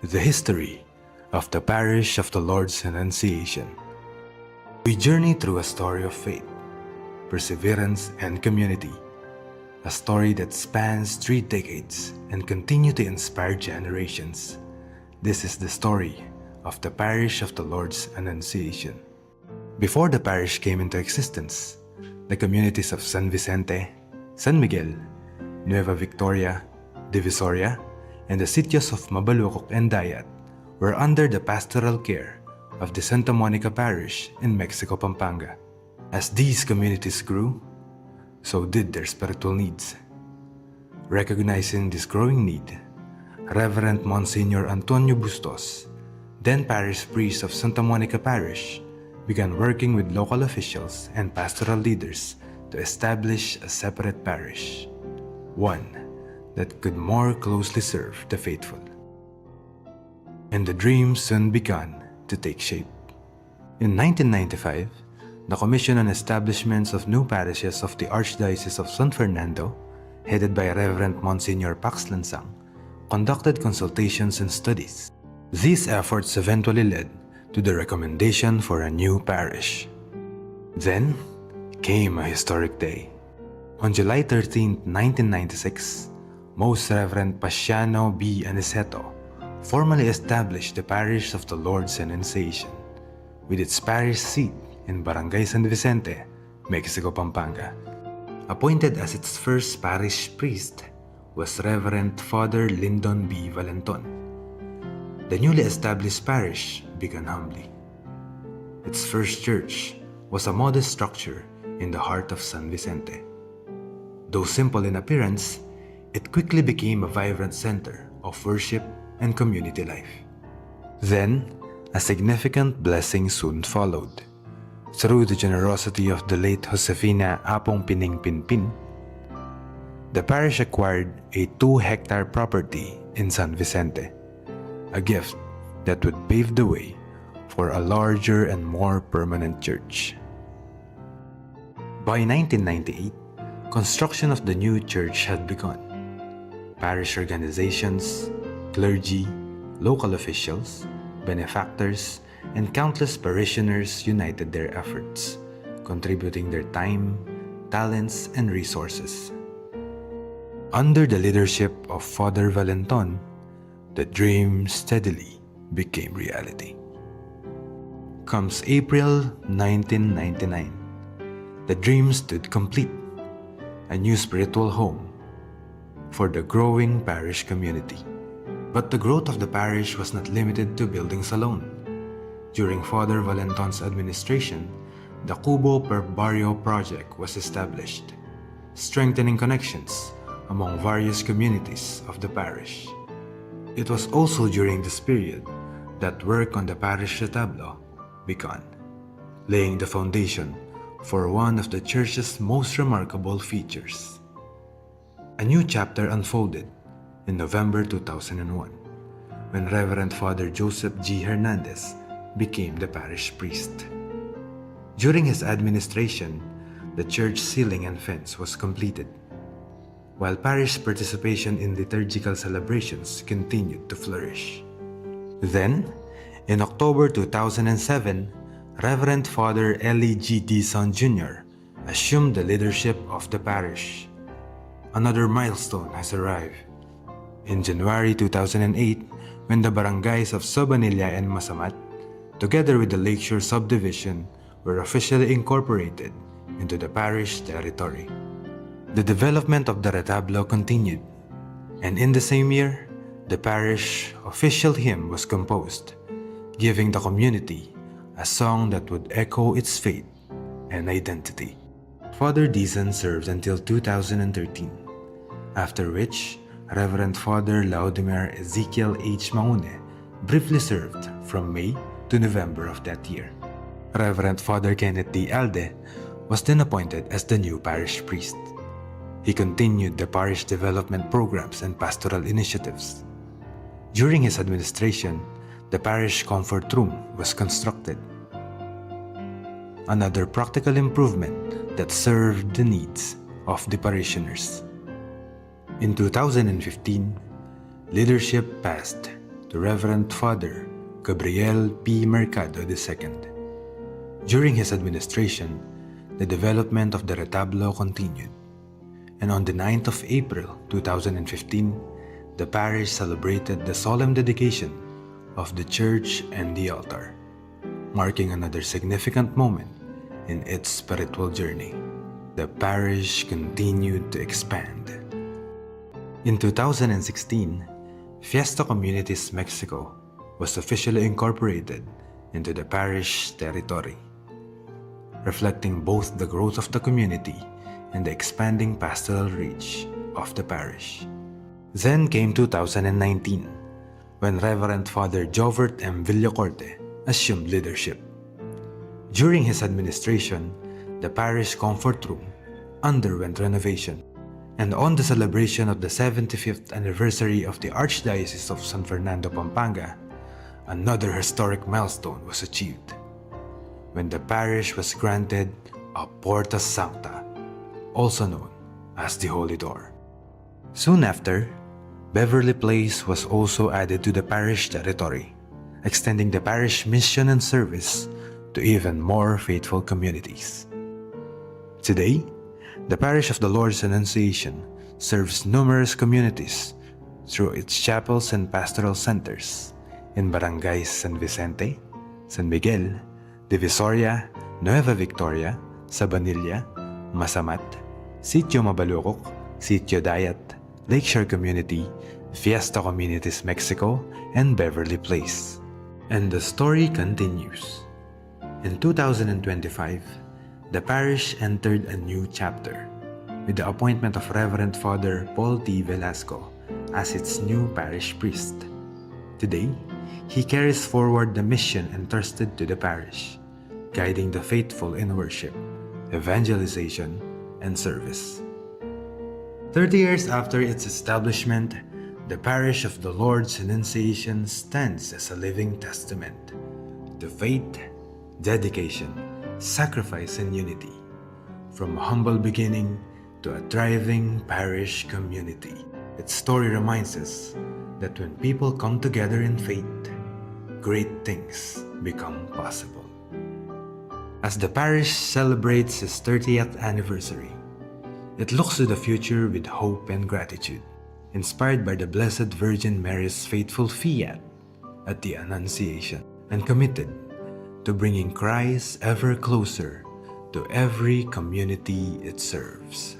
The history of the Parish of the Lord's Annunciation. We journey through a story of faith, perseverance, and community. A story that spans 3 decades and continues to inspire generations. This is the story of the Parish of the Lord's Annunciation. Before the parish came into existence, the communities of San Vicente, San Miguel, Nueva Victoria, Divisoria, and the sitios of Mabalukok and Dayat were under the pastoral care of the Santa Monica Parish in Mexico, Pampanga. As these communities grew, so did their spiritual needs. Recognizing this growing need, Reverend Monsignor Antonio Bustos, then parish priest of Santa Monica Parish, began working with local officials and pastoral leaders to establish a separate parish, one that could more closely serve the faithful. And the dream soon began to take shape. In 1995, the Commission on Establishments of New Parishes of the Archdiocese of San Fernando, headed by Reverend Monsignor Pax Lansang, conducted consultations and studies. These efforts eventually led to the recommendation for a new parish. Then came a historic day. On July 13, 1996, Most Reverend Pasiano B. Aniceto formally established the Parish of the Lord's Annunciation, with its parish seat in Barangay San Vicente, Mexico, Pampanga. Appointed as its first parish priest was Reverend Father Lyndon B. Valenton. The newly established parish began humbly. Its first church was a modest structure in the heart of San Vicente. Though simple in appearance, it quickly became a vibrant center of worship and community life. Then, a significant blessing soon followed. Through the generosity of the late Josefina Apong Pining Pinpin, the parish acquired a 2-hectare property in San Vicente, a gift that would pave the way for a larger and more permanent church. By 1998, construction of the new church had begun. Parish organizations, clergy, local officials, benefactors, and countless parishioners united their efforts, contributing their time, talents, and resources. Under the leadership of Father Valenton, the dream steadily became reality. Comes April 1999, the dream stood complete, a new spiritual home for the growing parish community. But the growth of the parish was not limited to buildings alone. During Father Valenton's administration, the Cubo per Barrio project was established, strengthening connections among various communities of the parish. It was also during this period that work on the parish retablo began, laying the foundation for one of the church's most remarkable features. A new chapter unfolded in November 2001, when Reverend Father Joseph G. Hernandez became the parish priest. During his administration, the church ceiling and fence was completed, while parish participation in liturgical celebrations continued to flourish. Then, in October 2007, Reverend Father Eli G. Dizon Jr. assumed the leadership of the parish. Another milestone has arrived. In January 2008, when the barangays of Sobanilla and Masamat, together with the Lakeshore Subdivision, were officially incorporated into the parish territory. The development of the retablo continued, and in the same year, the parish official hymn was composed, giving the community a song that would echo its faith and identity. Father Dizon served until 2013, after which Reverend Father Laudimir Ezekiel H. Maune briefly served from May to November of that year. Reverend Father Kenneth D. Alde was then appointed as the new parish priest. He continued the parish development programs and pastoral initiatives. During his administration, the parish comfort room was constructed, another practical improvement that served the needs of the parishioners. In 2015, leadership passed to Reverend Father Gabriel P. Mercado II. During his administration, the development of the retablo continued, and on the 9th of April 2015, the parish celebrated the solemn dedication of the church and the altar, marking another significant moment in its spiritual journey. The parish continued to expand. In 2016, Fiesta Communities Mexico was officially incorporated into the parish territory, reflecting both the growth of the community and the expanding pastoral reach of the parish. Then came 2019, when Reverend Father Jovert M. Villacorte assumed leadership. During his administration, the parish comfort room underwent renovation, and on the celebration of the 75th anniversary of the Archdiocese of San Fernando, Pampanga, another historic milestone was achieved, when the parish was granted a Porta Sancta, also known as the Holy Door. Soon after, Beverly Place was also added to the parish territory, extending the parish mission and service to even more faithful communities. Today, the Parish of the Lord's Annunciation serves numerous communities through its chapels and pastoral centers in barangays San Vicente, San Miguel, Divisoria, Nueva Victoria, Sabanilla, Masamat, Sitio Mabalukok, Sitio Dayat, Lakeshore Community, Fiesta Communities Mexico, and Beverly Place. And the story continues. In 2025, the parish entered a new chapter with the appointment of Reverend Father Paul T. Velasco as its new parish priest. Today, he carries forward the mission entrusted to the parish, guiding the faithful in worship, evangelization, and service. 30 years after its establishment, the Parish of the Lord's Annunciation stands as a living testament to faith, dedication, sacrifice, and unity. From a humble beginning to a thriving parish community, its story reminds us that when people come together in faith, great things become possible. As the parish celebrates its 30th anniversary, it looks to the future with hope and gratitude, inspired by the Blessed Virgin Mary's faithful fiat at the Annunciation, and committed to bringing Christ ever closer to every community it serves.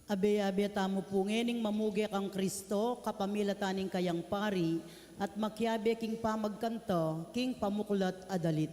Abe-abe tamo pungening mamugek ang Kristo, kapamilataning kayang pari, at makyabe king pamagkanto, king pamuklat adalit.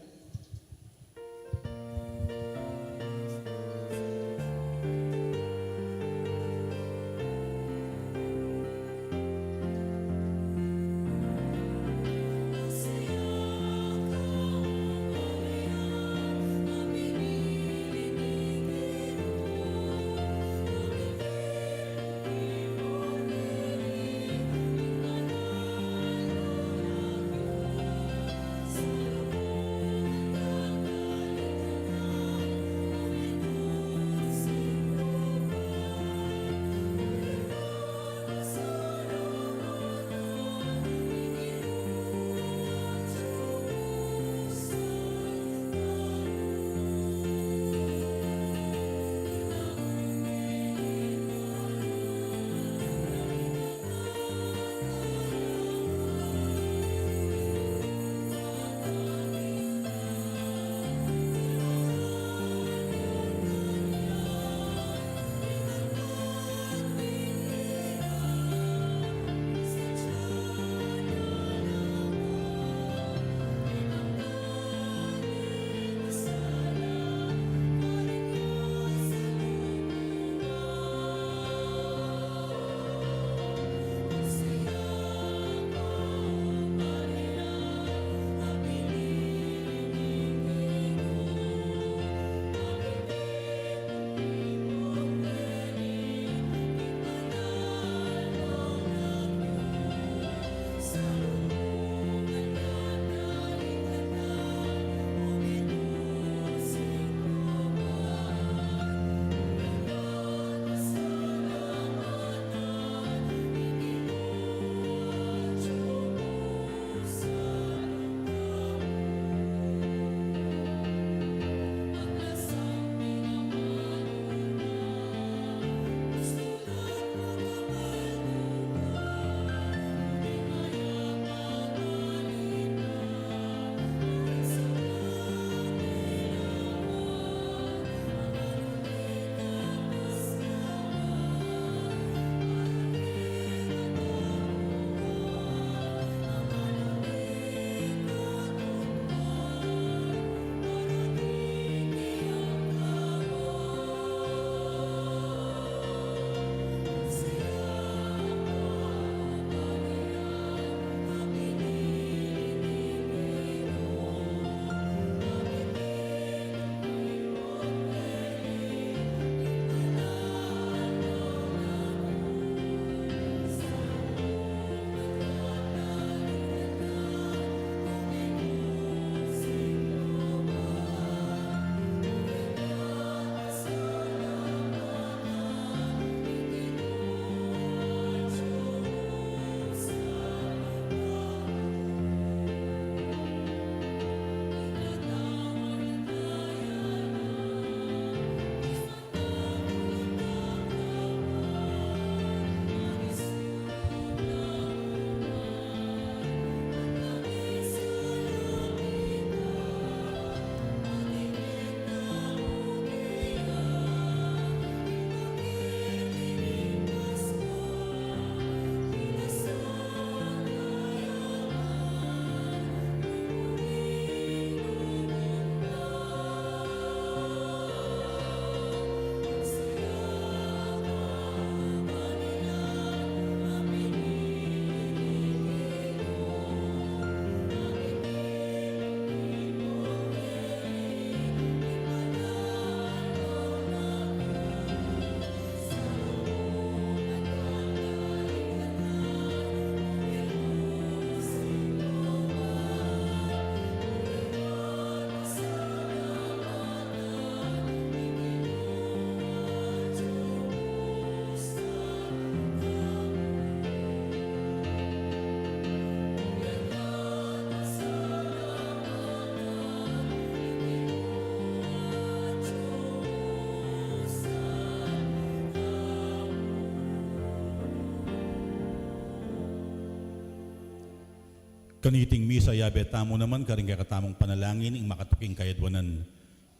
Kaniting misa yabe tamo naman karing katamong panalangin ing makatuking kayadwanan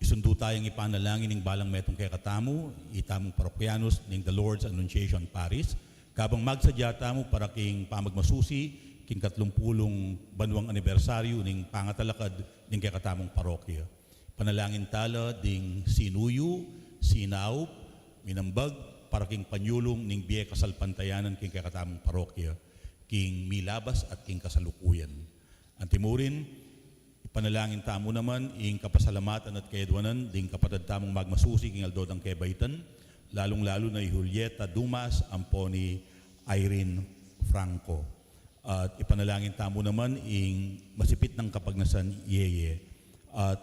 Isundo tayong ipanalangin ng balang metong kay katamu, itamong parokyanos ng The Lord's Annunciation Paris, kabang magsadya tamo para king pamagmasusi, king 30 banwang anibersaryo ng pangatalakad ng kay katamong parokya. Panalangin tala ding sinuyo, sinaw, minambag, para king panyulong ng biye kasalpantayanan king kay katamong parokya, king milabas at king kasalukuyan. Antimurin, panalangin tamo naman ing kapasalamatan at kaedwanan ding kapatid tamong magmasusi king Aldod ang kebaitan, lalong-lalo na Julieta Dumas, Amponi Irene Franco. At ipanalangin tamo naman ing masipit ng kapagnasan Yeye. At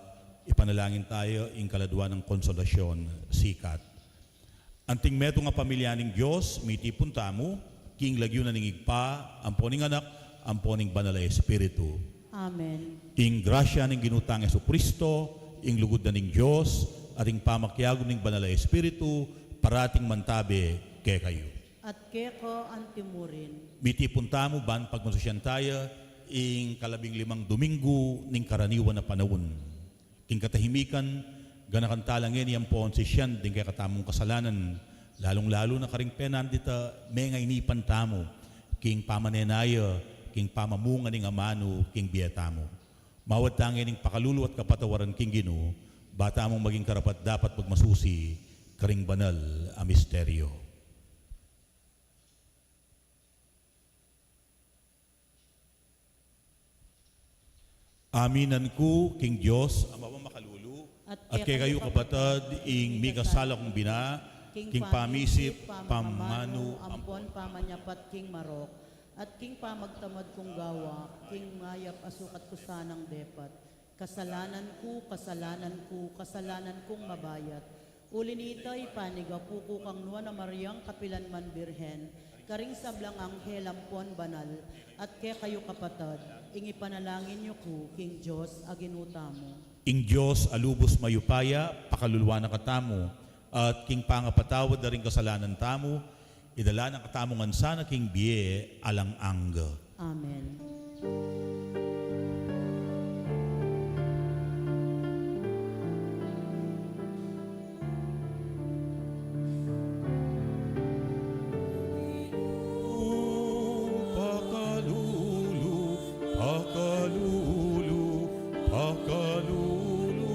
ipanalangin tayo ing kaladwa ng konsolasyon Sikat. Anting meto nga pamilya ng Diyos, mitipon tamo, king lagyo na ningigpa, amponing anak, amponing banal na Espiritu. Amen. Ing grasya ng ginutang Jesucristo, ing lugod na ng Diyos, at ing pamakyagom ng banal na Espiritu, parating mantabi kay kayo. At keko antimurin. Mitipon tamo ban pagmasusyan tayo, ing 15 Domingo ning karaniwan na panahon. King katahimikan, ganakan talangin iyang ponsisyan din kay katamong kasalanan, lalong-lalo na karing penan dita may ngay nipan tamo, king pamanenaya, king pamamunga ning amano, king biyetamo. Mawad tangin ning pakalulu at kapatawaran king Ginoo, bata mong maging karapat dapat pagmasusi, karing banal a misteryo. Aminan ko, king Diyos, amawang makalulu, at kay kayo kapatad, ing mikasala kong bina, king pamisip, pamanu, ampon pamanyapat king marok, at king pamagtamad kong gawa, king mayap asukat ko sanang depat. Kasalanan ko, kasalanan kong mabayat. Ulinitay panigapu ko kang nuwa na Mariang kapilan man birhen, karing sablang anghel ampon banal, at kay kayo kapatad, ing ipanalangin niyo ko, king Diyos, aginutamo. Ing Diyos alubos mayupaya, pakaluluwa na katamo, at king pangapatawad na rin kasalanan tamo, idala ng katamongan sana king biye alang angga. Amen. Pakalulu, pakalulu, pakalulu, pakalulu.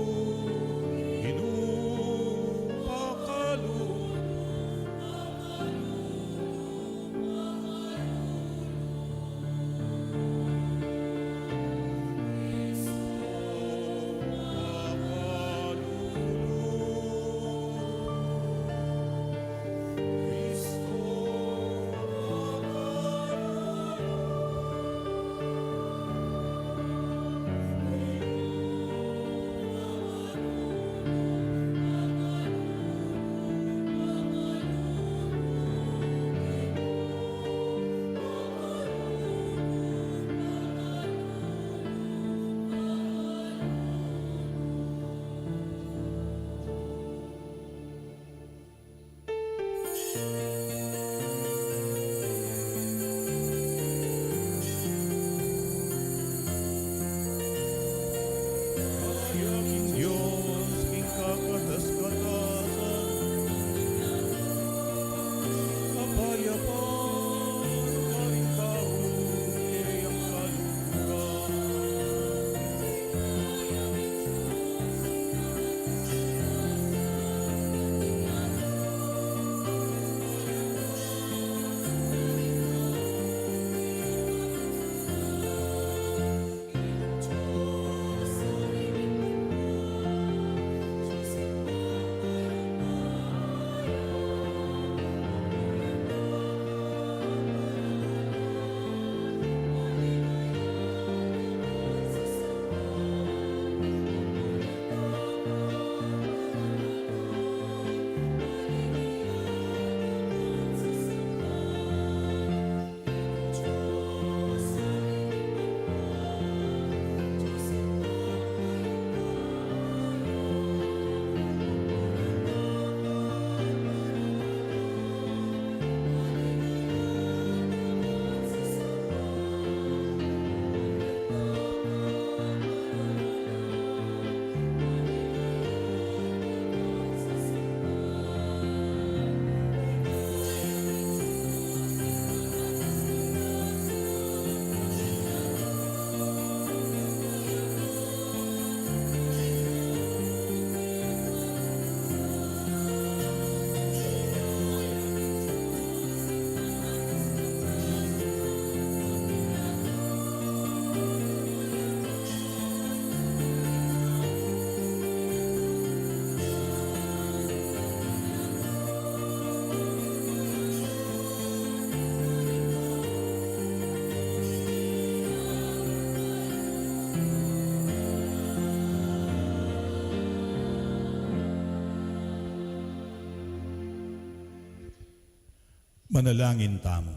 Manalangin tamo.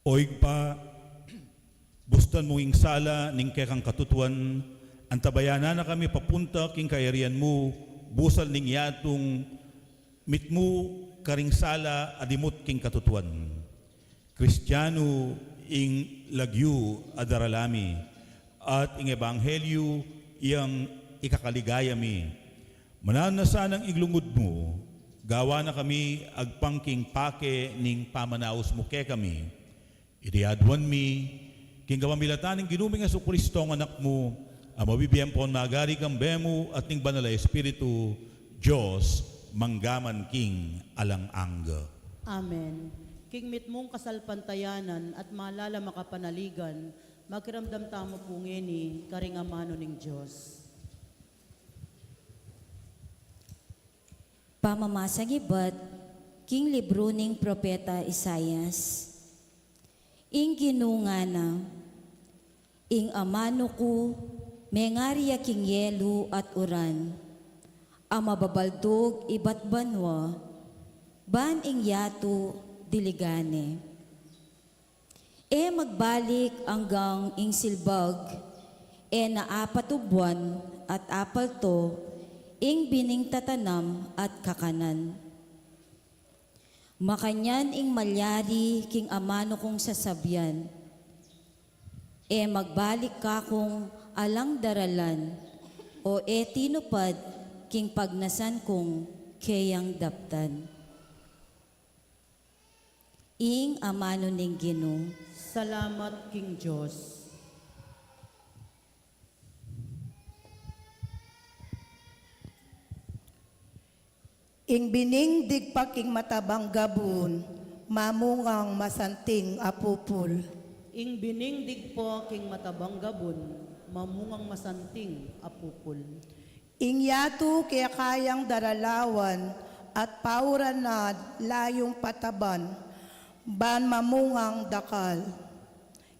Oig pa, bustan mo ing sala ning kekang katutuan, antabayana na kami papunta king kairian mo, busal ning yatong mitmo karing sala adimot king katutuan. Kristiyano ing lagyu adaralami, at ing ebanghelyo iyang ikakaligayami. Manan na sanang iglungod mo, gawa na kami agpangking pake ning pamanaos mo ke kami. Itiadwan mi, king gawamilatan ng ginuming Hesu Kristo ang anak mo, ang mabibiyang pon magari kang bemo at ning banal na Espiritu, Diyos, manggaman king alang-angga. Amen. King mitmong kasalpantayanan at malala makapanaligan, magkiramdam tamo po ngeni, karingamano ning Diyos. Pamamasagibat, king libro ning propeta Isayas. Ing ginungana, ing amano ko, mengarya king yelo at uran, ang mababaldog ibat banwa, ban ing yato diligane. E magbalik hanggang ing silbag, e naapatubuan at apalto, ing bining tatanam at kakanan. Makanyan ing malyari king amano kong sasabyan, e magbalik ka kong alang daralan, o e tinupad king pagnasan kong kayang daptan. Ing amano ning Ginoo. Salamat, King Diyos. Ing bining digpaking matabang gabun, mamungang masanting apupul. Ing biningdig po king matabang gabon, mamungang masanting apupul. Ing yatu kaya kayang daralawan at pauran na layong pataban, ban mamungang dakal.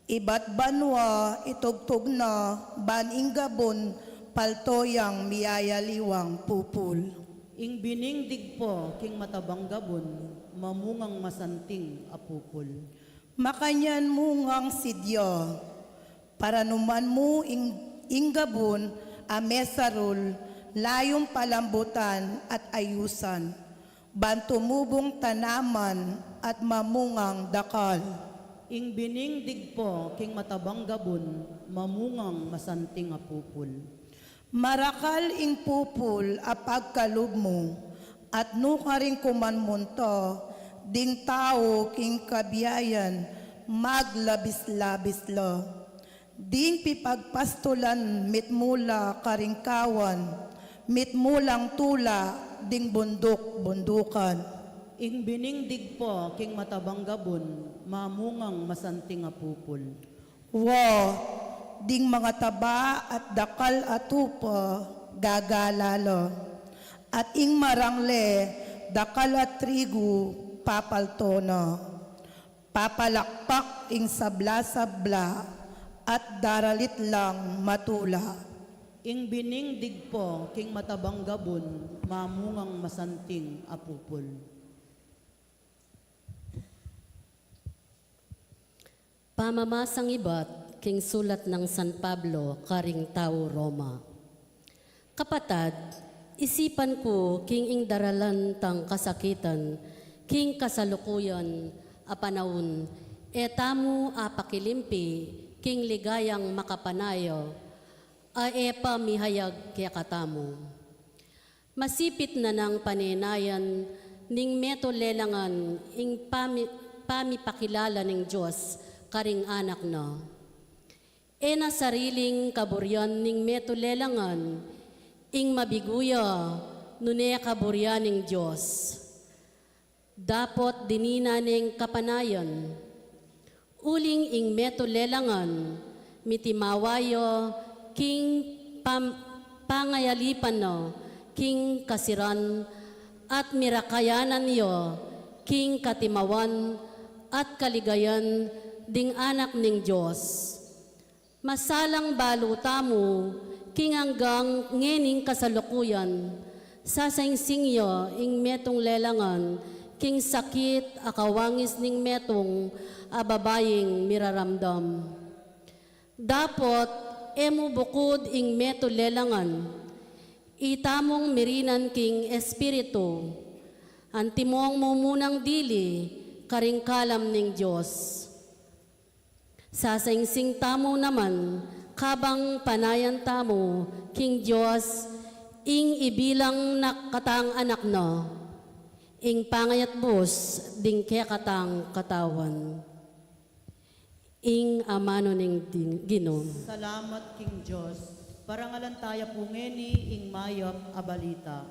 Ibat banwa itugtog na ban ing gabon, paltoyang miyayaliwang pupul. Ing biningdig po king matabang gabon, mamungang masanting apupul. Makanyan mungang sidyo, para numan mo ing gabon, amesarul, layong palambutan at ayusan, bantumubong tanaman at mamungang dakal. Ing biningdig po king matabang gabon, mamungang masanting apupul. Marakal ing pupul apag kalub mo, at nukaring kumanmunto, ding tao king kabiyayan, maglabis-labis lo. Ding pipagpastulan mitmula karingkawan, mitmulang tula, ding bundok-bundukan. Ing biningdig po king matabang gabon, mamungang masanting apupul. Ding mga taba at dakal atupa, gagalalo. At ing marangle, dakal at trigo, papaltono. Papalakpak ing sabla-sabla, at daralit lang matula. Ing biningdig po king matabang gabon, mamungang masanting apupul. Pamamasang ibat, king sulat ng San Pablo, karing tao Roma. Kapatad, isipan ko king ing daralan tang kasakitan, king kasalukuyan, apanawon, etamu apakilimpi, king ligayang makapanayo, epa mihayag kaya katamu. Masipit na ng paninayan, ning meto lelangan, ing pamipakilala ning Diyos, karing anak na. Na sariling kaburyan ning meto lelangan, ing mabiguya, nune kaburyan ning Diyos. Dapot dinina ning kapanayan, uling ing meto lelangan, mitimawayo, king pangayalipan no, king kasiran, at mirakayanan yo, king katimawan, at kaligayan, ding anak ning Diyos. Masalang baluta mo, king hanggang ngening kasalukuyan, sasangsingyo ing metong lelangan, king sakit akawangis ning metong babaying miraramdam. Dapot emo bukod ing meto lelangan, itamong mirinan king espiritu, antimong mumunang dili, karingkalam ning Diyos. Sasangsing tamo naman, kabang panayan tamo, king Diyos, ing ibilang nakatang anak no, ing pangayat bus, ding kaya katang katawan. Ing amano ning Ginom. Salamat King Diyos. Parangalan tayo pungeni ing mayap abalita.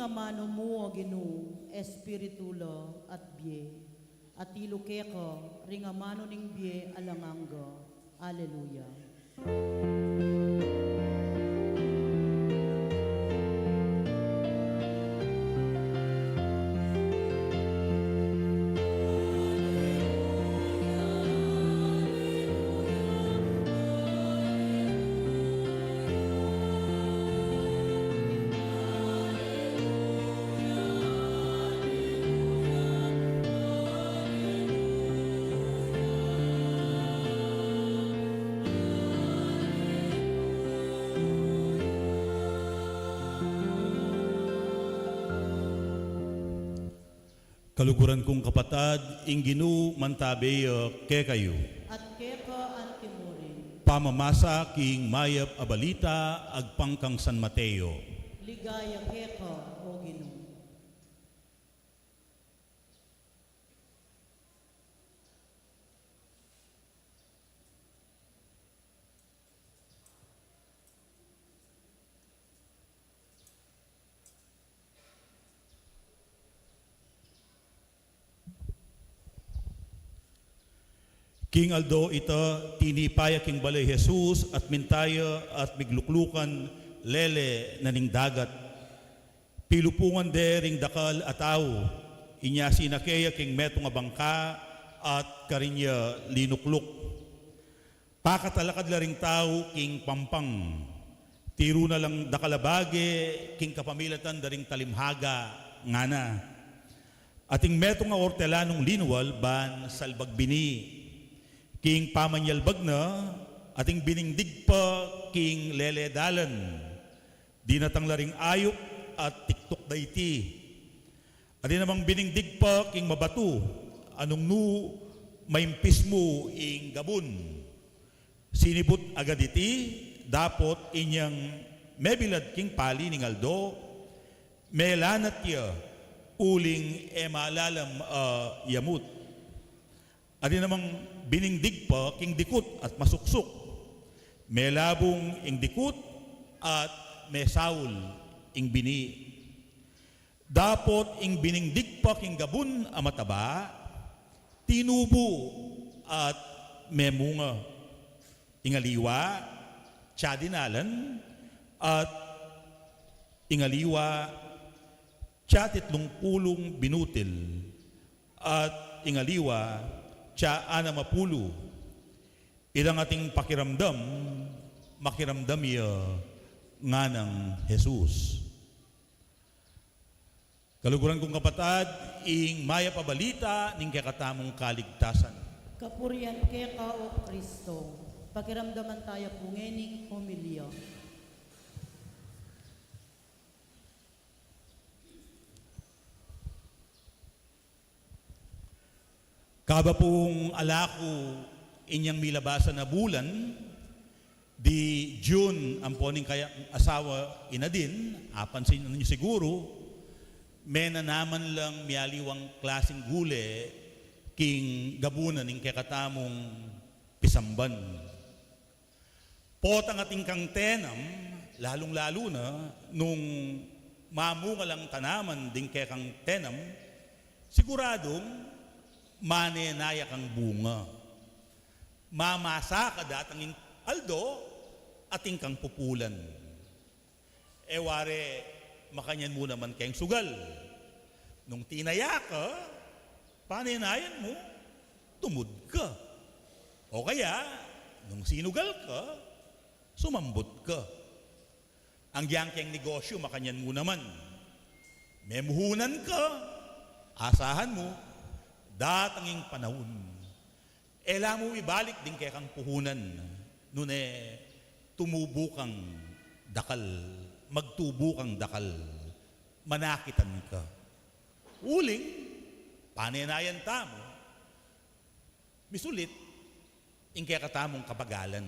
Mano mo Ginu, espiritulo at bie, at ilukeko, ringamano ning bie alanganggo. Alleluia. Kaluguran kong kapatad, Ginu mantabeyo ke kayo. At keko antimurin, Pamamasa king mayap abalita agpangkang San Mateo. ligaya keko o Ginu. King Aldo ito, tinipaya king balay Jesus at mintaya at migluklukan lele naning dagat. Pilupungan dering dakal at tao, inya sinakeya king metong abangka at karinya linukluk. Pakatalakad laring tao king pampang, tiro na lang dakalabage king kapamilatan daring talimhaga ngana. Ating metong nga ortelanong linuwal ban salbagbini, king pamanyalbag na, ating biningdig pa king lele dalan, dinatang laring ayok at tiktok dayti. Atin namang biningdig pa king mabatu, anong nu maimpis mo ing gabun. Sinibut agad iti, dapot inyang mebilad king pali ning Aldo, melanat ya, uling emalalam yamut. Atin namang biningdig pa king dikut at masuksok. May labong ing dikut at may saul ing bini. Dapot ing biningdig pa king gabun amataba, tinubo at may munga. Ingaliwa, tsadinalan, at ingaliwa, tiyatitlong pulong binutil, at ingaliwa, tsa ana mapulo. Ilang ating pakiramdam, makiramdam iya nga ng Jesus. Kaluguran kong kapatad, ing maya pabalita ning kakatamong kaligtasan. Kapurian keka o Kristo, pakiramdaman tayo pungening homilya. Kaba pong alako inyang milabasan na bulan, di June ang poning kaya asawa ina din, apansin ninyo siguro, may na naman lang miyaliwang klaseng gule king gabunan ning kakatamong pisamban. Potang ating kang tenam, lalong-lalo na nung mamungalang tanaman din kay kang tenam, siguradong manenaya kang bunga. Mamasa ka datangin aldo ating kang pupulan. Eware, makanyan mo naman kayong sugal. Nung tinaya ka, panenayan mo, tumud ka. O kaya, nung sinugal ka, sumambot ka. Ang giyangkeng negosyo, makanyan mo naman. Memuhunan ka, asahan mo, datanging panahon. Ela mo ibalik din kaya kang puhunan. Nune, tumubo kang dakal, magtubo kang dakal, manakitan ka. Uling, panenayan tamo, misulit, ingkaya katamong kapagalan.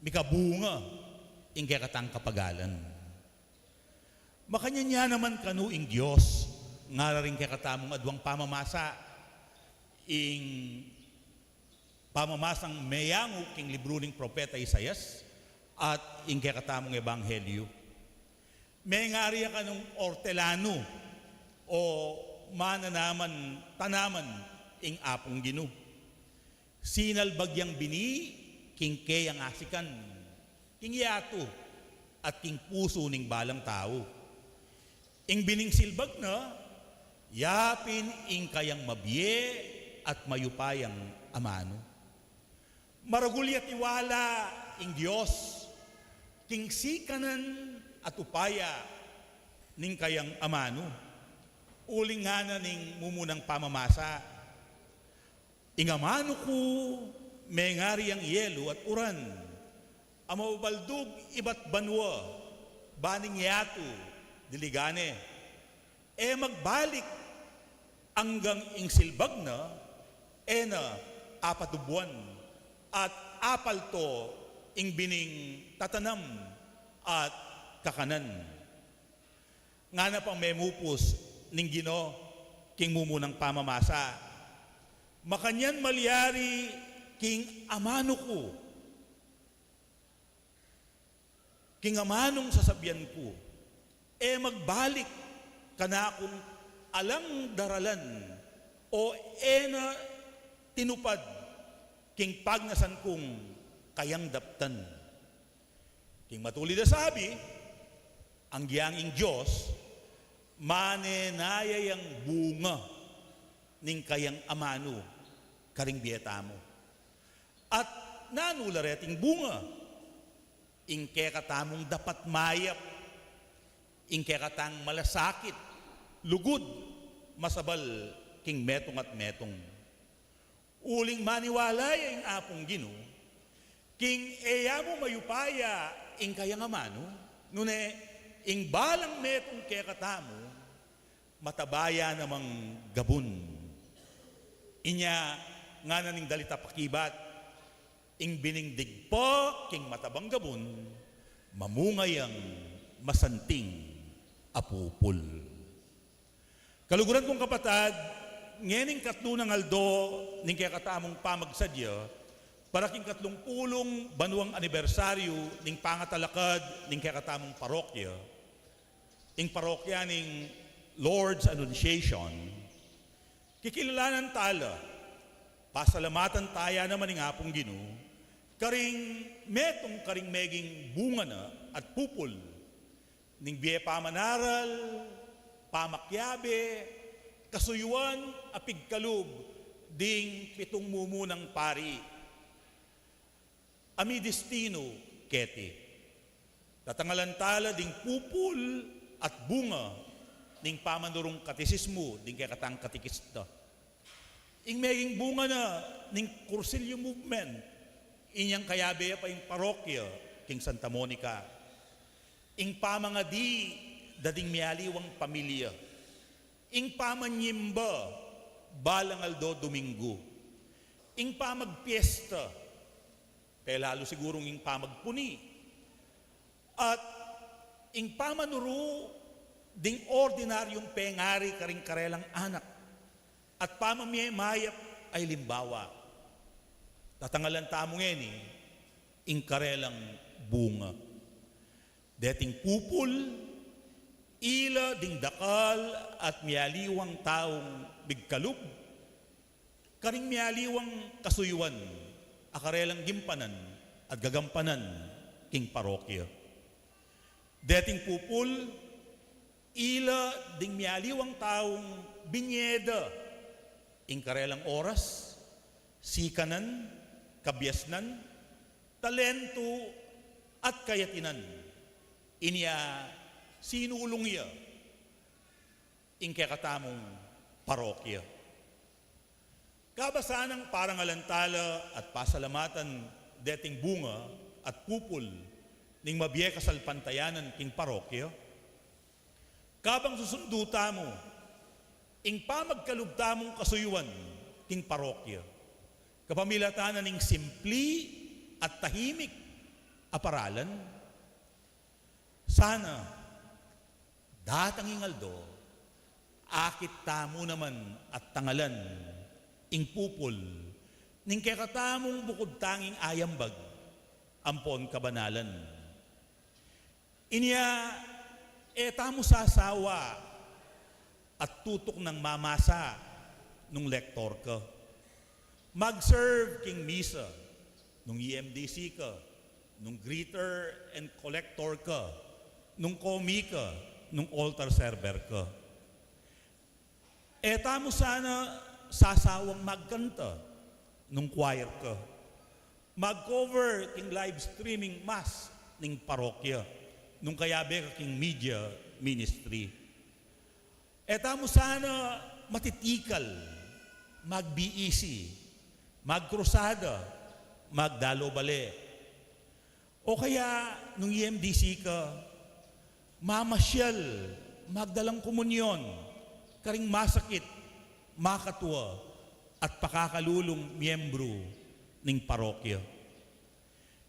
Mikabunga, ingkaya katang kapagalan. Makanya niya naman kanuing Diyos, nga rin kaya katamong adwang pamamasa, ing pamamasang mayango king libro ning propeta Isayas, at ingkaya katamong ebanghelyo. May ngariya ka nung ortelano, o mananaman, tanaman, ing apong Gino. Sinalbagyang bini, king kayang asikan, king yato, at king puso ning balang tao. Ing bining silbag na, yapin ing kayang mabiye at mayupayang amano. Maragulyat iwala ing Diyos, king sikanan at upaya ning kayang amano. Uling nga na ning mumunang pamamasa. Ing amano ko, may ngari ang yelo at uran. Amabaldog ibat banwa, baning yato, diligane. Magbalik hanggang ing silbag na, na apatubuan at apal to ing bining tatanam at kakanan. Nga na pang memupos ning Gino king mumunang pamamasa. Makanyan malyari king amano ko. King amanong sasabyan ko. Magbalik kana akong alang daralan o na tinupad king pagnasan kong kayang daptan. King matulid na sabi, ang giyanging Diyos, manenayayang bunga ning kayang amano, karing biyeta mo. At nanulareting bunga, ing kekatamong dapat mayap, ing kekatang malasakit, lugod, masabal, king metong at metong. Uling maniwala ing apong Gino, king eya mo mayupaya, ing kayang amano, nune, ing balang metong kekatamo, matabaya namang gabun. Inya nga naning dalita pakibat, ing biningdig po, king matabang gabun, mamungayang masanting apupul. Kaluguran kong kapatad, ngening katlo ng aldo, ning kekatamong pamagsadya, para king 30 banuang anibersaryo, ning pangatalakad, ning kekatamong parokya, ing parokya ning Lord's Annunciation, kikilalanan tala, pasalamatan taya naman ning apong Gino, karing metong karing meging bunga na at pupul, ning biye pamanaral, pamakyabe, kasuyuan, apigkalub, ding 7 mumunang pari. Ami destino, keti. Tatangalan tala ding pupul at bunga, ning pamanurong katisismo, ding kakatang katikista. Ing meging bunga na, ning Cursilyo movement, inyang kayabe pa yung parokya, king Santa Monica. Ing pamangadi, dading mialiwang pamilya. Ing pamanyimba, balang aldo Domingo. Ing pamagpiesta, kaya lalo sigurong ing pamagpuni. At ing pamanuro, ding ordinaryong pengari karing karelang anak. At pamamimayap ay limbawa. Tatangalan tamong eni, ingkarelang bunga. Deting pupul, ila ding dakal at mialiwang taong bigkalub, karing mialiwang kasuyuan, akarelang gimpanan at gagampanan king parokya. Deting pupul, ila ding mialiwang taong binyeda, ingkarelang oras, sikanan, kabyasnan, talento at kayatinan. Inya sinulong iya ingkakatamong parokya. Kabasa ng parangalantala at pasalamatan deting bunga at pupul ning mabiye kasalpantayanan king parokya, kabang susunduta mo ing pamagkalubta mong kasuyuan king parokya, kapamilatanan ning simpli at tahimik a paralan, sana datang ingaldo akit tamo naman at tangalan ing pupul ning kekatamong bukod tanging ayambag ampon kabanalan. Inya tamo sasawa at tutok ng mamasa nung lektor ka. Mag-serve king misa nung EMDC ka, nung greeter and collector ka, nung komi ka, nung altar server ka. Tamo sana sasawang magkanta nung choir ka. Mag-cover king live streaming mass ning parokya, nung kayabe ka king media ministry. Tamo sana matitikal, mag-BEC, magkrusada, magdalo-bale. O kaya, nung EMDC ka, mamasyal, magdalang komunyon, karing masakit, makatwa, at pakakalulong miyembro ning parokya.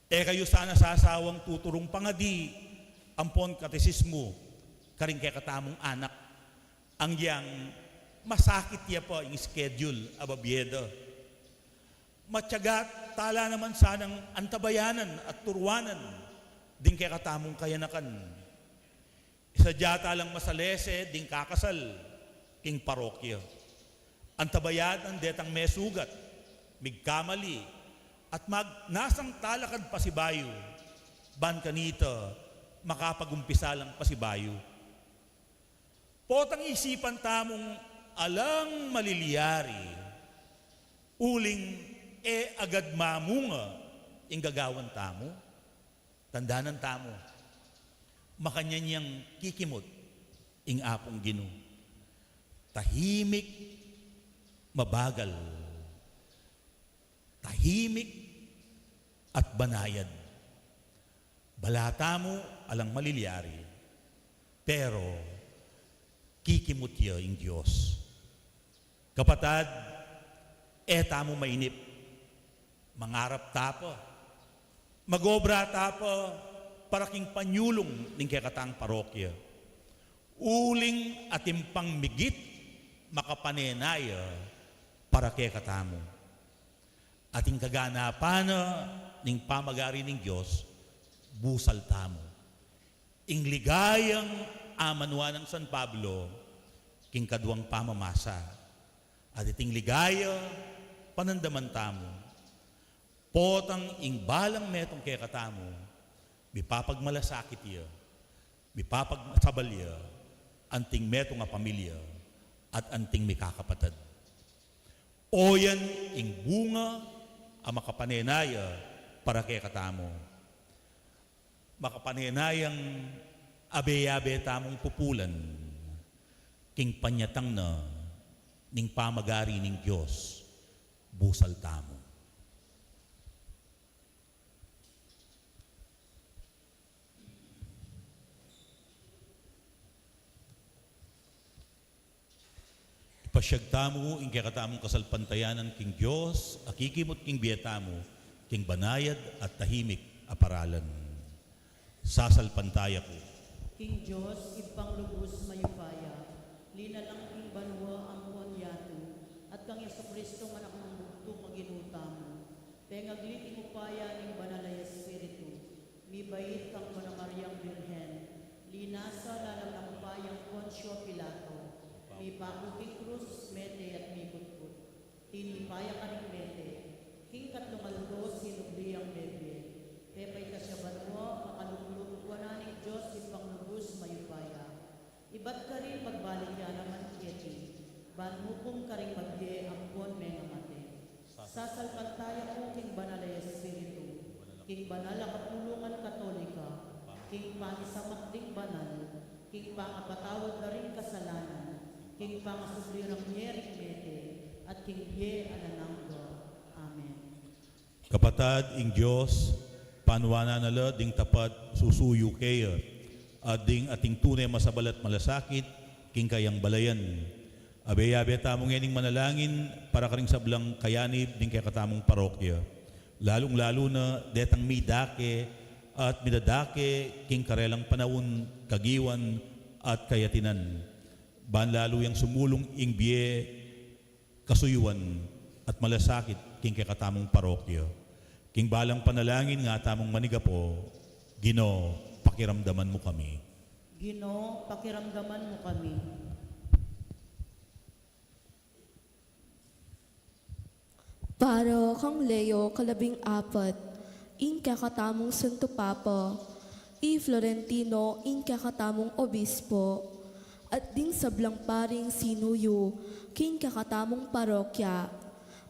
Kayo sana sasawang tuturong pangadi, ampon katesismo, karing kekatamong anak, ang yang masakit ya pa yung schedule ababieda. Matyagat tala naman sanang antabayanan at turwanan din kay katamong kayanakan. Isadyata lang masalese din kakasal king parokya. Antabayanan detang mesugat, migkamali, at nasang talakad pasibayo, ban kanita makapagumpisa lang pasibayo. Potang isipan tamong alang maliliyari, uling agad mamunga ing gagawan tamo, tandanan tamo, makanyanyang kikimot ing apong Ginoo. Tahimik, mabagal, tahimik at banayad. Balata mo alang maliliyari, pero kikimot ya ing Diyos. Kapatad, tamo mainip, mangarap tapa, magobra tapa, para king panyulong ning kekatang parokya. Uling atimpang migit, makapanenaya, para kekatamo. Ating kaganapan ning pamagari ning Diyos, busal tamo. Ing ligayang amanwa ng San Pablo, king kaduang pamamasa. At iting ligaya, panandaman tamo. Potang ing balang metong kekatamo, mipapagmalasakit iya, mipapagsabal iya, anting metong nga pamilya, at anting mikakapatad. Oyan ing bunga, ang makapanenaya, para kekatamo. Makapanenayang abe-abe tamong pupulan, king panyatang na, ning pamagari ning Diyos, busal tamo. Ipasyag tamo, ing kakatamong kasalpantayanan king Diyos, akikimot king biyatamo, king banayad at tahimik aparalan. Sasalpantaya ko. King Diyos, ibang lubos mayupaya, linalang king banwa ang yato, at kang Yesu Kristo manak ng bugtong maginutamo, pengaglit ing upaya ning banala Yesu, Poncio Pilato, mi Paco king Cruz, mete at mi kutkut. Tinipaya ka rin mete, king katlumaldos, sinubli ang bebe. Pepay ka siya banwa, makalulubog ka na ni Diyos, ipang lubos mayupaya. Iba't ka rin pagbalik yan naman keti, banmukong ka rin magye, ampon may namate. Sasalpantaya ko king banal ay espiritu, king banal ang kapulungan katolika, king pangisamat ding banal, king pangapatawad na rin kasalanan, king pangasublirang nyerik mete, at king ye anananggo. Amen. Kapatad ing Diyos, panwana nala ding tapat susuyo kaya, at ding ating tunay masabalat malasakit, king kayang balayan. Abe-abe tamong yaning manalangin para karing sablang kayanib ding kaya katamong parokya. Lalong-lalo na detang midake at midadake king karelang panahon kagiwan at kayatinan. Ban lalo yang sumulong ing biye kasuyuan at malasakit king kaya katamong parokya. King balang panalangin nga tamong maniga po, Ginoo, pakiramdaman mo kami. Ginoo, pakiramdaman mo kami. Para kang Leo kalabing apat, in kakatamong Santo Papa, i Florentino in kakatamong Obispo, at ding sablang paring sinuyo, king kakatamong parokya,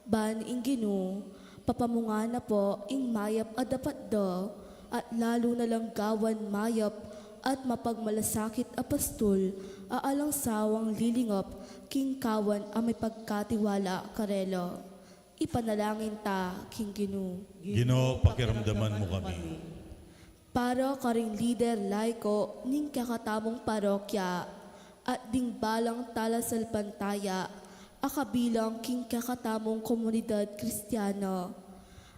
ban ing Ginoo, papamunga na po ing mayap adapat do, at lalo na lang gawan mayap at mapagmalasakit apastol, aalang sawang lilingap, king kawan ang may pagkatiwala karelo. Ipanalangin ta, king Ginoo. Ginoo, pakiramdaman mo kami. Para karing leader laiko ning kakatamong parokya at ding balang talasalpantaya akabilang king kakatamong komunidad Kristiyano.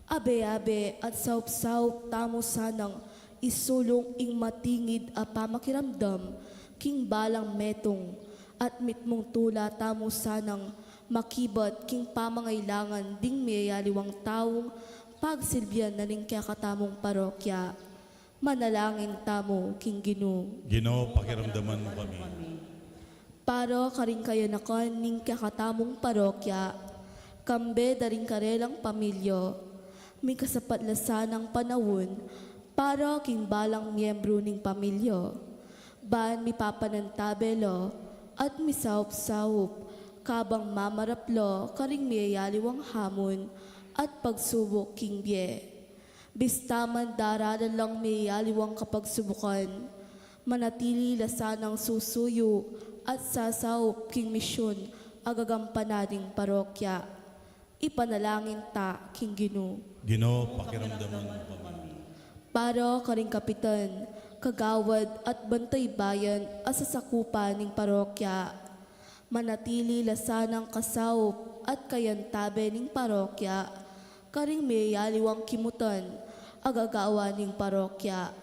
Abe-abe at saup-saup tamo sanang isulong ing matingid a pamakiramdam king balang metong at mitmong tula tamo sanang makibat king pamangailangan ding mayayaliwang taong pagsilbihan na ning kakatamong parokya. Manalangin tamo, king Ginoo. Ginoo, pakiramdaman mo kami. Para karing kayanakan ning kakatamong parokya, kambe daring karelang pamilyo, may kasapatlasan ng panahon para king balang miyembro ning pamilyo. Ban mi papanantabelo at misaup-saup, kabang mamaraplo karing miyayaliwang hamon at pagsubok king bye. Bistaman daralan lang miyayaliwang kapagsubukan, manatili lasanang susuyo at sasaup king misyon agagampanading parokya. Ipanalangin ta, king Ginoo. Ginoo, pakiramdaman mo kami. Para karing kapitan, kagawad at bantay bayan asasakupan ning parokya, manatili lasanang kasaup at kayantabe ning parokya, karing mayayaliwang kimutan, agagawa ning parokya,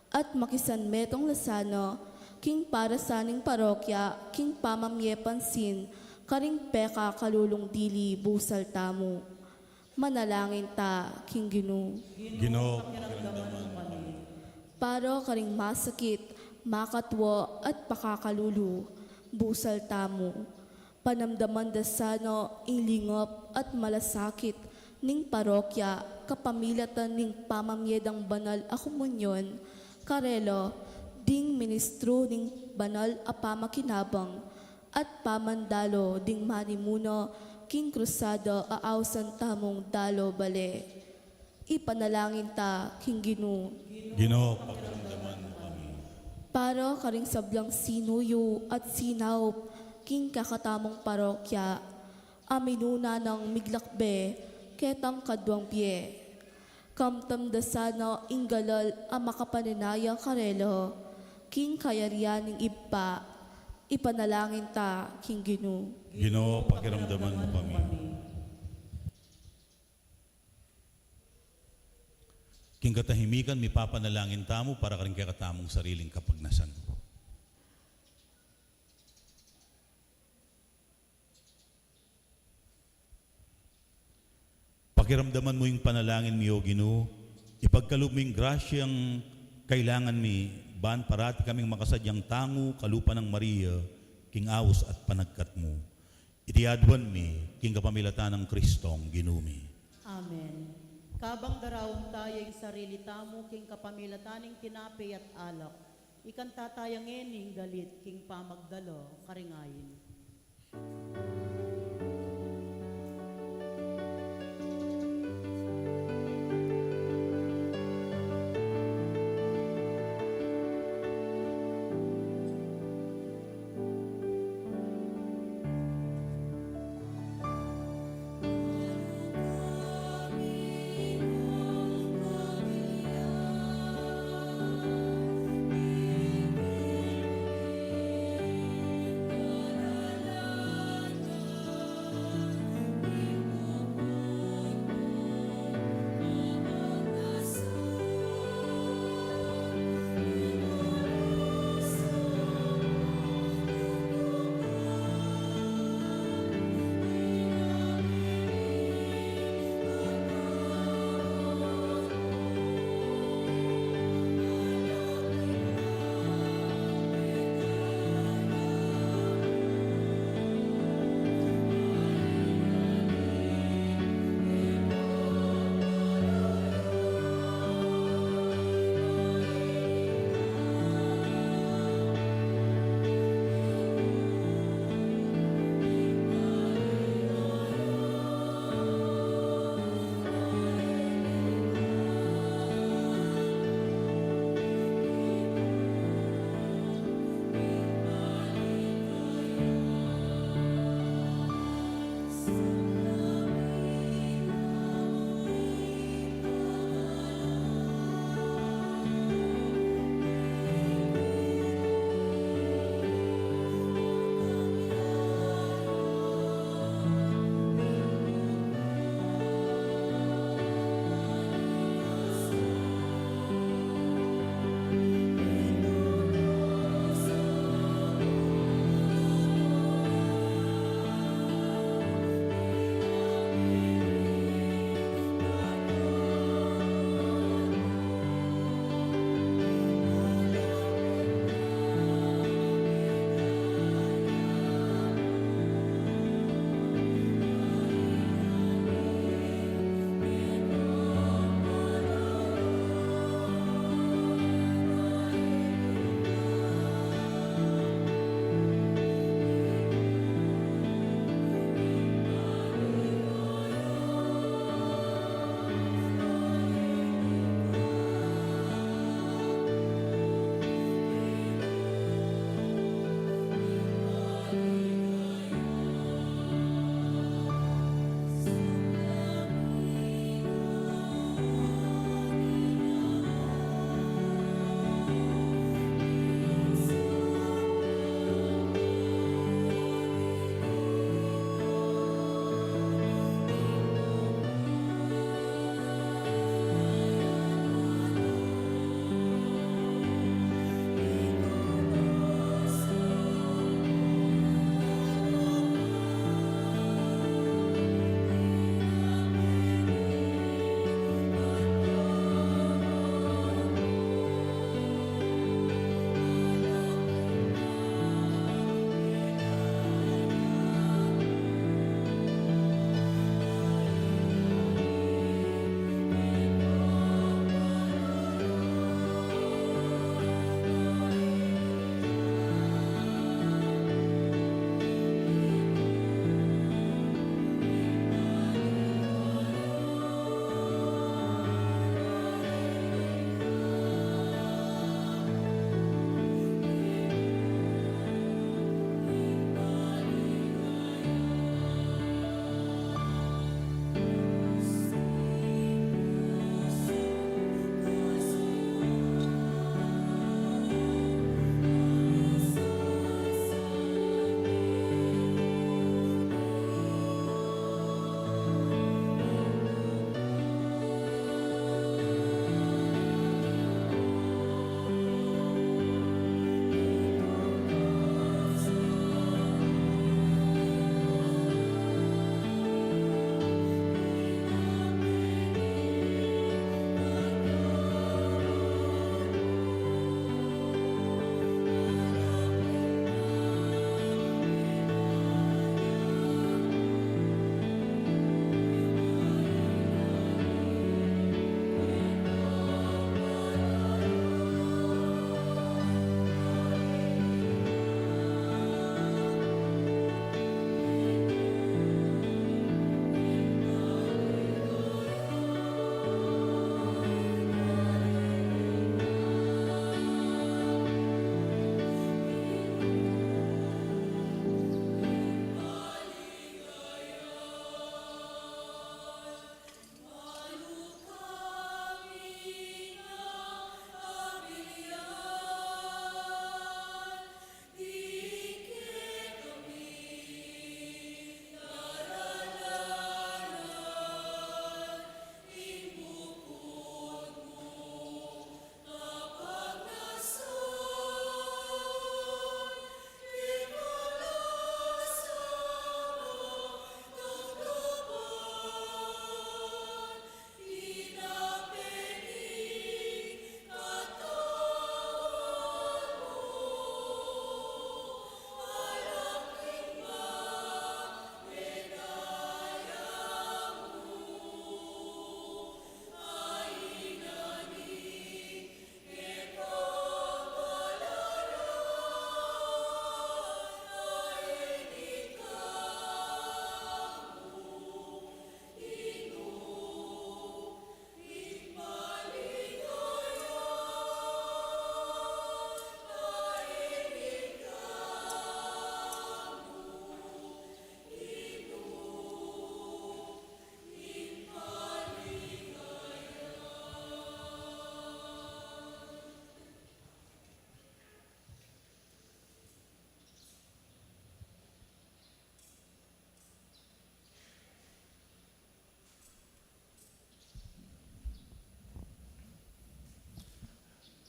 at makisan metong lasano, king para sa ning parokya, king pamamye pansin, karing peka kalulong dili busal tamo. Manalangin ta, king Ginoo. Ginoo, pakiramdaman mo kami. Para karing masakit, makatwa at pakakalulu, busal tamo. Panamdaman dasano, ilingop at malasakit, ning parokya, kapamilatan ning pamamyedang banal a komunyon, karelo, ding ministro ning banal a pamakinabang, at pamandalo ding manimuno, king krusado aawsan tamong dalo bale. Ipanalangin ta, king Ginoo. Ginoo, pakiramdaman mo kami. Para karing sablang sinuyo at sinaup, king kakatamong parokya, aminuna ng miglakbe, ketang kadwang pie. Kamtamdasana inggalal ang makapaninaya karelo, king kayarian ng iba, ipanalangin ta, king Ginoo. Ginoo, pakiramdaman mo kami. King katahimikan, mi papanalangin tamo para karing kakatamong sariling kapagnasan. Pakiramdaman mo yung panalangin mi, O Ginoo, ipagkaloob mo yung grasyang kailangan mi ban parati kaming makasadyang tango, kalupa ng Maria, king awos at panagkat mo. Itiadwan mi, king kapamilatan ng Kristong ginumi. Amen. Kabang darawang tayo yung sarili tamo, king kapamilataning tinapi at alak, ikanta tayang ening galit, king pamagdalo, karingayin.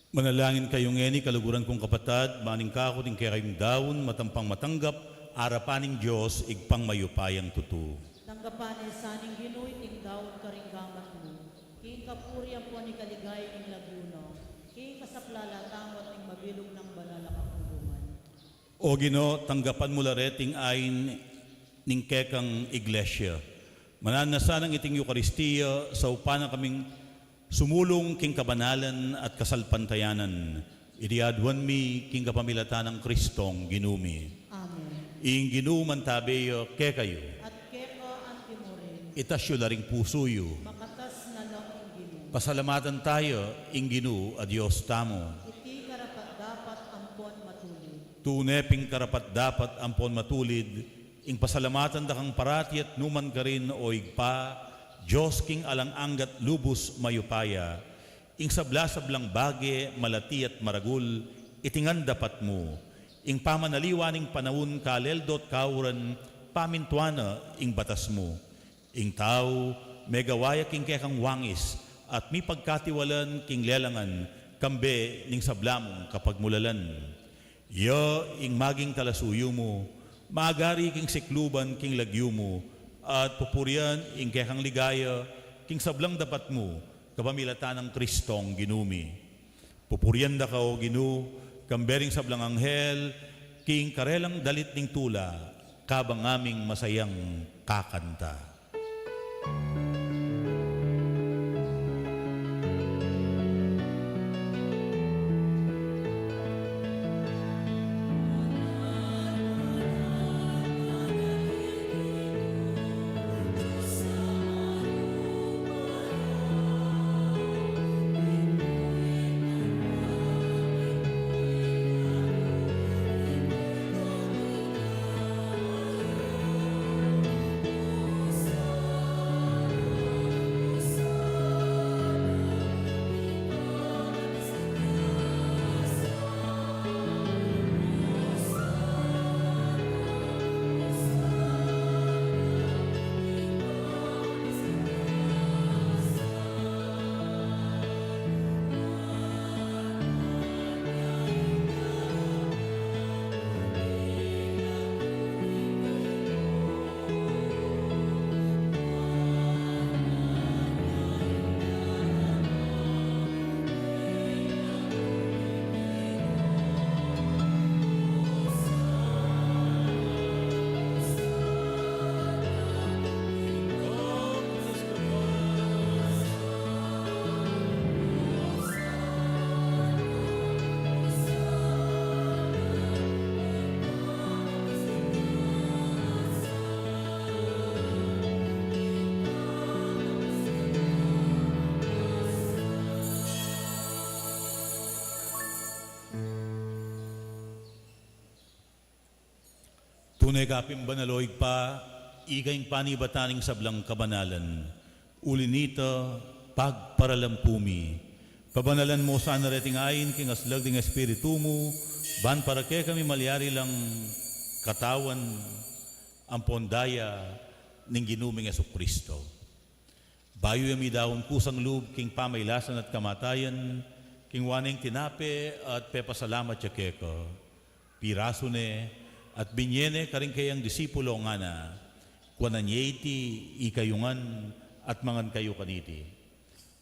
Manalangin kayong ngeni, kaluguran kong kapatad, maning kako ting kaya kayong daon, matampang matanggap, arapaning Diyos, igpang mayupayang tutu. Tanggapan saning Ginoy ting dawon karinggamat mo. King kapurian po ni kaligay ning laguno. King kasaplalatamot ning mabilog ng banal na kapulungan. O Gino, tanggapan mo lareting ayin ning kekang iglesia. Mananasanang iting Eukaristiya sa upana kaming sumulong king kabanalan at kasalpantayanan. Iriadwan mi king kapamilatan ng Kristong ginumi. Amen. Ing ginuman tabeyo ke kayo. At keko antimorin, Itasyo laring pusuyo. makatas na lang ang Ginoo. Pasalamatan tayo, ing ginu a Diyos tamo. Iti karapat dapat ampon matulid. Tuneping karapat dapat ampon matulid, ing pasalamatan da kang parati at numan ka rin o igpa, Diyos king alang anggat lubos mayupaya, ing sabla-sablang bage, malati at maragul, itingan dapat mo, ing pamanaliwaning panahon kaleldot kauran, pamintuana ing batas mo, ing tao, megawaya king kekang wangis, at mi pagkatiwalan king lelangan, kambe ning sablamong kapag mulalan. Yo ing maging talasuyo mo, maagari king sikluban king lagyo mo, at pupurian ing kekang ligaya, king sablang dapat mo, kapamilatan ng Kristong ginumi. Pupurian da ka o ginu, kambering sablang anghel, king karelang dalit ning tula, kabang aming masayang kakanta. Tunay kapim banaloig pa, ikayng panibataning sablang kabanalan. Ulinita, pagparalampumi. Pabanalan mo sana reting ayin, king aslag ding espiritu mo, ban para kaya kami malyari lang katawan, ang pondaya ning ginuming Kristo. Bayo yami daon kusang lub, king pamaylasan at kamatayan, king waning tinape at pepasalamat siya keko. Piraso ne, at binyene karing kayang disipulo nga na, kwananyeti, ikayungan, at mangan kayo kaniti.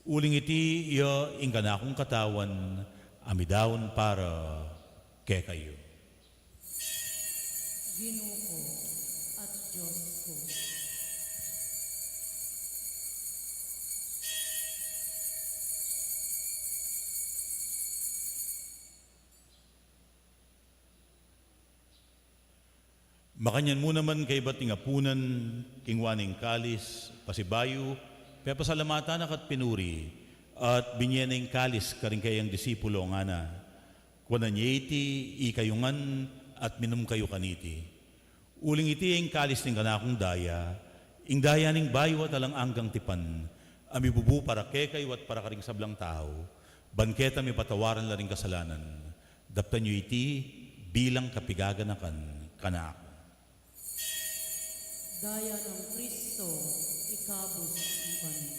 Uling iti, iyo, ingkanakong katawan, amidawon para kay kayo. Ginoo ko at Diyos ko. Makanyan mo naman kay bating apunan, kingwaning kalis, pasibayo, pepasalamatan at pinuri, at binyeneng kalis karing kayang disipulo nga na, kwananyeti, ikayungan, at minum kayo kaniti. Uling iti ang kalis ng kanakong daya, ing daya ning bayo at alang anggang tipan, amibubu para kekayo at para karing sablang tao, banketa mi patawaran la ring kasalanan, daptan nyo iti bilang kapigaganakan kanak. Daya ng Kristo, ikabos ang panin.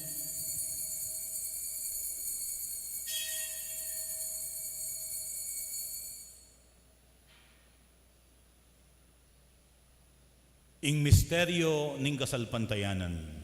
Ing misteryo ning kasalpantayanan.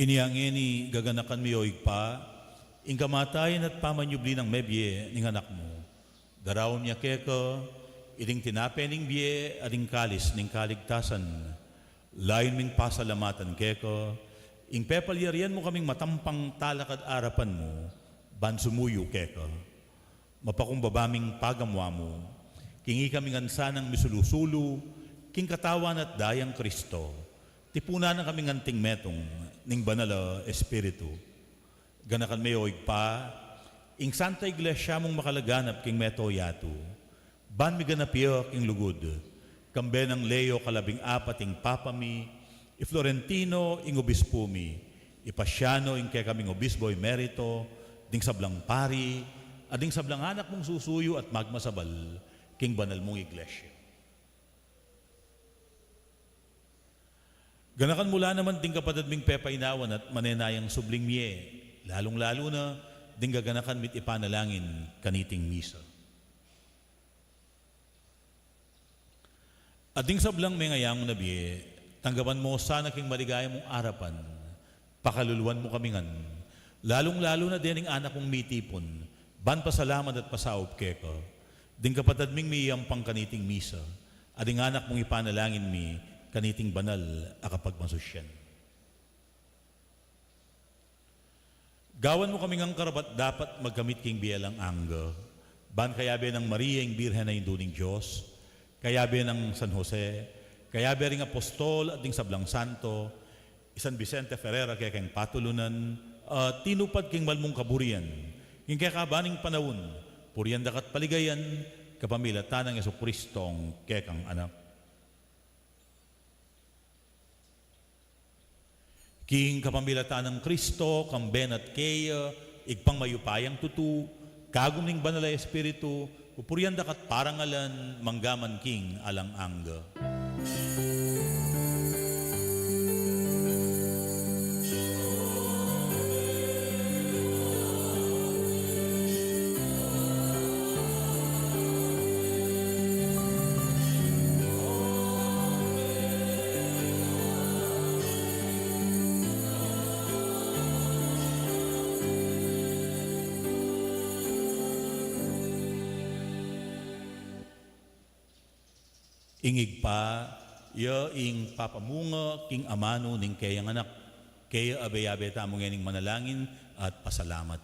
Iniangeni gaganakan mi oig pa, ing kamatayan at pamanyubli ng mebye ning anak mo. Darawon niya keko, iring tinape ning biye aring kalis ning kaligtasan. Lain ming pasalamatan keko, ing pepalyarian mo kaming matampang talakad arapan mo, ban sumuyo keko. Mapakumbabaming pagamwa mo, kingi kaming ansanang misulusulu, king katawan at dayang Kristo. Tipunan na kaming anting metong, ning banala espiritu. Ganakan may oig pa, ing Santa Iglesia mong makalaganap king meto yatu. Ban mi ganapiyo king lugod. Kambe ng Leo kalabing apat ing papami, i Florentino ing obispo mi, ipasyano ing kay kaming obispo emerito, ding sablang pari, ading sablang anak mong susuyo at magmasabal king banal mong iglesia. Ganakan mula naman ding kapatid ming pepainawan at manenayang subling miye, lalong-lalo na ding gaganakan mit ipanalangin kaniting misa. At ding sablang may ngayang na biye, tanggapan mo sana king maligaya mong arapan, pakaluluan mo kamingan, lalong-lalo na din ang anak mong mitipon, ban pasalamat at pasaop keko, ding kapatid ming miyang pang kaniting misa, at ding anak mong ipanalangin mi, kaniting banal akapagmasusyan. Gawan mo kaming ang karapat dapat magkamit king biyalang angga, ban kayabe ng Maria ing Birhen na induning Diyos, kayabe ng San Jose, kayabe ring apostol at ding sablang santo, San Vicente Ferrera kaya kang patulunan, tinupad king malmong kaburian, king kaya kabaning panawon, puriyan dakat paligayan, kapamilatan ng Yesu Kristong kaya kang anak. King kapamilatan ng Kristo, kamben at kaya, igpang mayupayang tutu, kagum ning banal na espiritu, pupurian dakat parangalan, manggaman king alang angga. Ingig pa, ya ing papamunga king amano ning kayang anak, kaya abe-abe tamong yaning manalangin at pasalamat.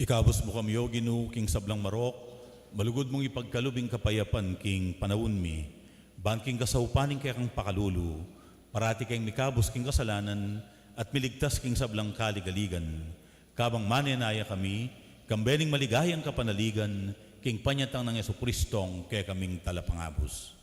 Ikabos mo kami, O Ginoo, king sablang marok, malugod mong ipagkalubing kapayapan, king panawon mi, ban king kasaupaning kaya kang pakalulu, parati kayong mikabos king kasalanan, at miligtas king sablang kaligaligan. Kabang manenaya kami, kambening maligayang kapanaligan, king panyatang ng Yesu Kristong kaya kaming talapangabos.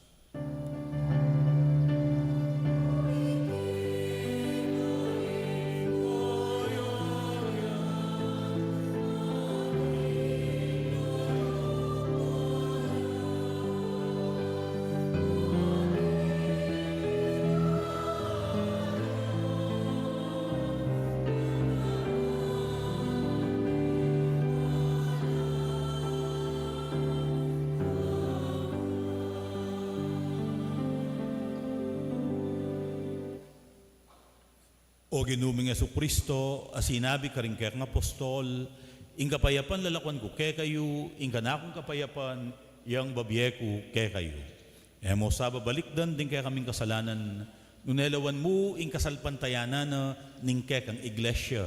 O ginuming Yesu Kristo, sinabi ka rin kaya ng apostol, ing kapayapan lalakwan ko kaya kayo, ing kanakong kapayapan, yang babyeku kaya kayo. Mo sa babalikdan din kaya kaming kasalanan, nunelawan mo ing kasalpantayanan na ning kaya kang iglesia,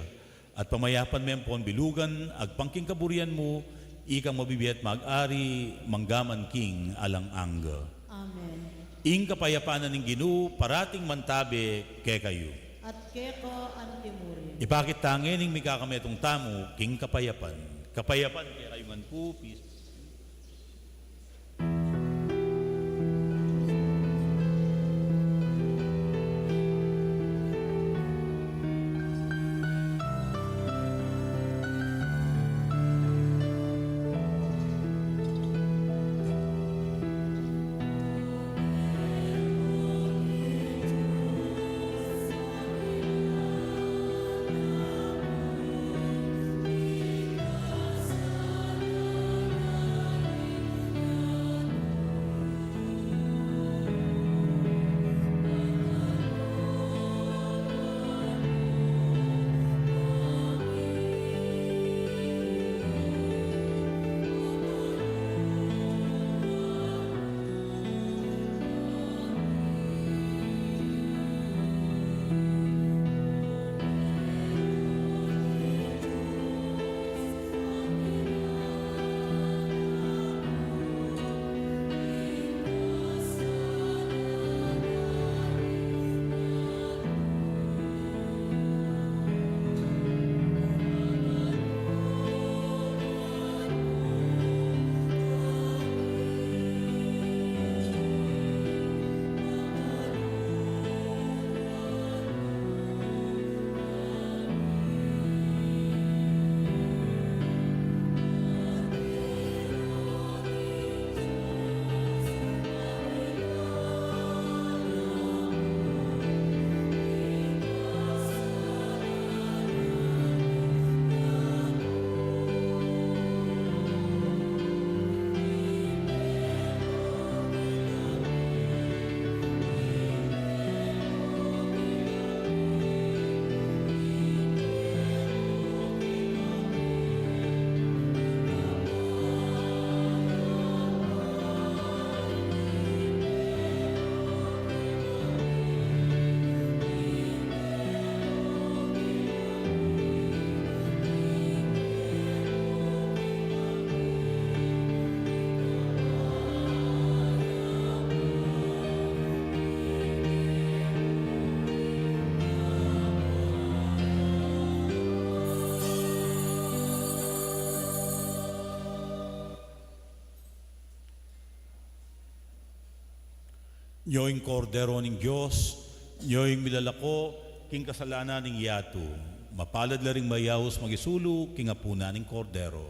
at pamayapan mo pon bilugan, agpangking kaburian mo, ikang mabibiyat mag-ari, manggaman king alang angga. Amen. Ing kapayapanan ng Ginoo, parating mantabe kaya kayo. At keko antimurin. Ipakit tangin ng mikakametong tamo, king kapayapan. Kapayapan kaya kayo man po, peace. Nyoing kordero ng Diyos, nyoing milalako, king kasalanan ng yato. Mapalad la ring mayawos magisulu, king apuna ng kordero.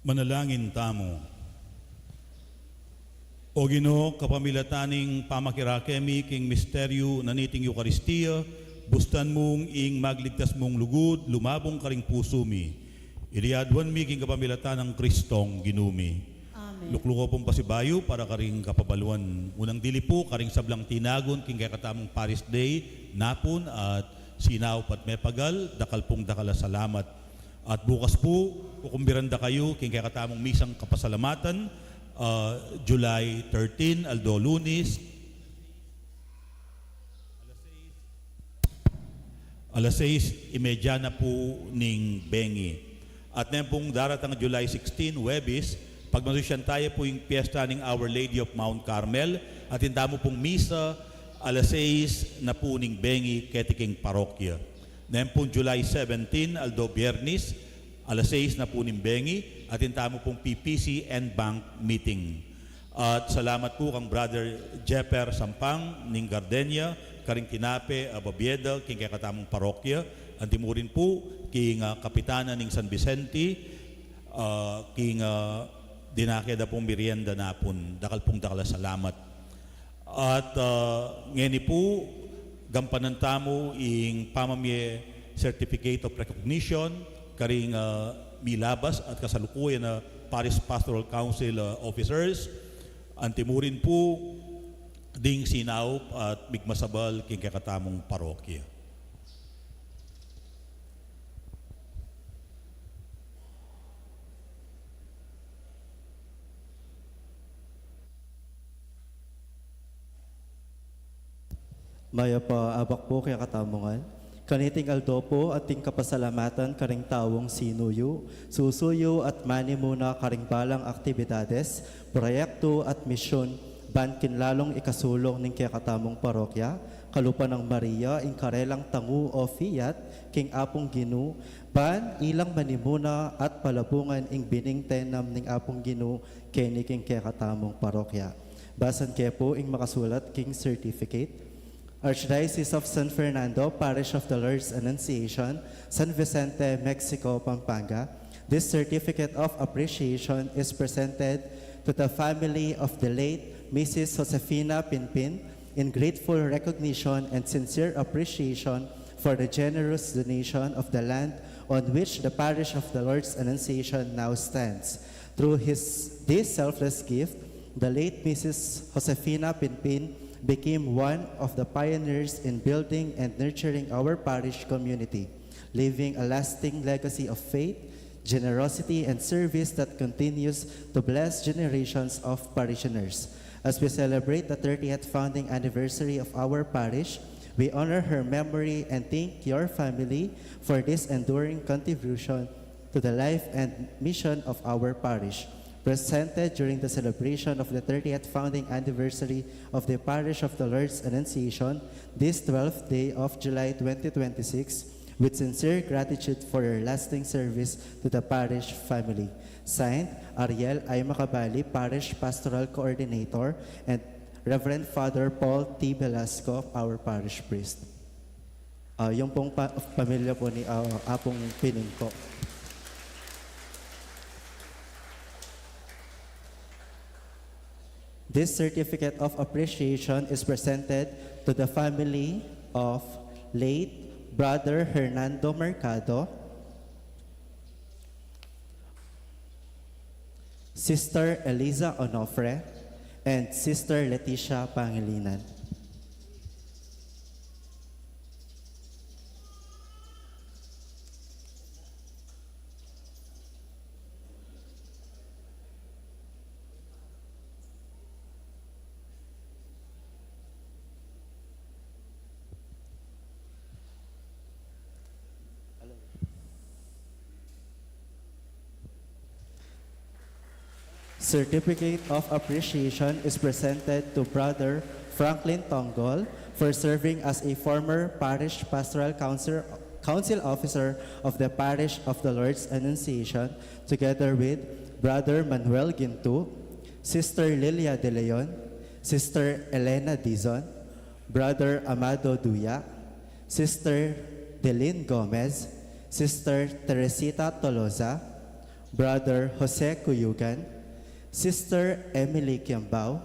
Manalangin tamo. O Ginoo, kapamilataning pamakirakemi king misteryo naniting Eucharistia, bustan mong ing magligtas mong lugod, lumabong karing puso mi. Iliadwan mi king kapamilatan ng Kristong ginumi. Amen. Lukluko pong pasibayo para karing kapabaluan. Unang dili po karing sablang tinagon king kakatamong Paris Day, napon at sinaw pat mepagal, dakal pong dakala salamat. At bukas po, kukumbiranda kayo king kakatamong misang kapasalamatan, July 13, Aldo Lunes, alas 6:30 na po ning Bengi. At ngayon pong daratang July 16, Webis, pagmasusyan tayo po yung piyesta ng Our Lady of Mount Carmel at hinta mo pong misa alas 6 na po ning Bengi, Ketiking Parokya. Ngayon pong July 17, Aldo Biernes, alas 6 na po ning Bengi at hinta mo pong PPC and Bank Meeting. At salamat po kang Brother Jepper Sampang ning Gardenia, karing Tinape, Babieda, king kakatamong parokya. Antimurin po, king Kapitana ning San Vicente, king dinakeda pong merienda napon. Dakal pong dakala salamat. At ngeni po, gampanan tamo ing pamamye Certificate of Recognition, karing milabas at kasalukuyan na Paris Pastoral Council officers. Antimurin po, ding sinaw at bigmasabal king kakatamong parokya. Maya pa abak po kaya katamongan. Kaniting aldo po at ting kapasalamatan karing tawong sinuyo, susuyo at mani muna karing balang aktibidades, proyekto at misyon, bankin lalong ikasulong ning kaya katamong parokya, kalupa ng Maria, ing karelang tangu o fiat, king apong ginu, ban ilang manimuna at palabungan ing bining tenam ning apong ginu, keni king kaya katamong parokya. Basan kaya po ing makasulat king certificate, Archdiocese of San Fernando, Parish of the Lord's Annunciation, San Vicente, Mexico, Pampanga. This certificate of appreciation is presented to the family of the late Mrs. Josefina Pinpin in grateful recognition and sincere appreciation for the generous donation of the land on which the Parish of the Lord's Annunciation now stands. Through this selfless gift, the late Mrs. Josefina Pinpin became one of the pioneers in building and nurturing our parish community, leaving a lasting legacy of faith, generosity, and service that continues to bless generations of parishioners. As we celebrate the 30th founding anniversary of our parish, we honor her memory and thank your family for this enduring contribution to the life and mission of our parish. Presented during the celebration of the 30th founding anniversary of the Parish of the Lord's Annunciation, this 12th day of July 2026, with sincere gratitude for your lasting service to the parish family. Signed, Ariel I. Macabali, Parish Pastoral Coordinator, and Reverend Father Paul T. Velasco, our parish priest. Yung pong pamilya po ni Apong Pining po. This certificate of appreciation is presented to the family of late Brother Hernando Mercado, Sister Eliza Onofre, and Sister Leticia Pangilinan. Certificate of appreciation is presented to Brother Franklin Tongol for serving as a former Parish Pastoral Council Officer of the Parish of the Lord's Annunciation, together with Brother Manuel Gintu, Sister Lilia De Leon, Sister Elena Dizon, Brother Amado Duya, Sister Delin Gomez, Sister Teresita Tolosa, Brother Jose Cuyugan, Sister Emily Kiambao,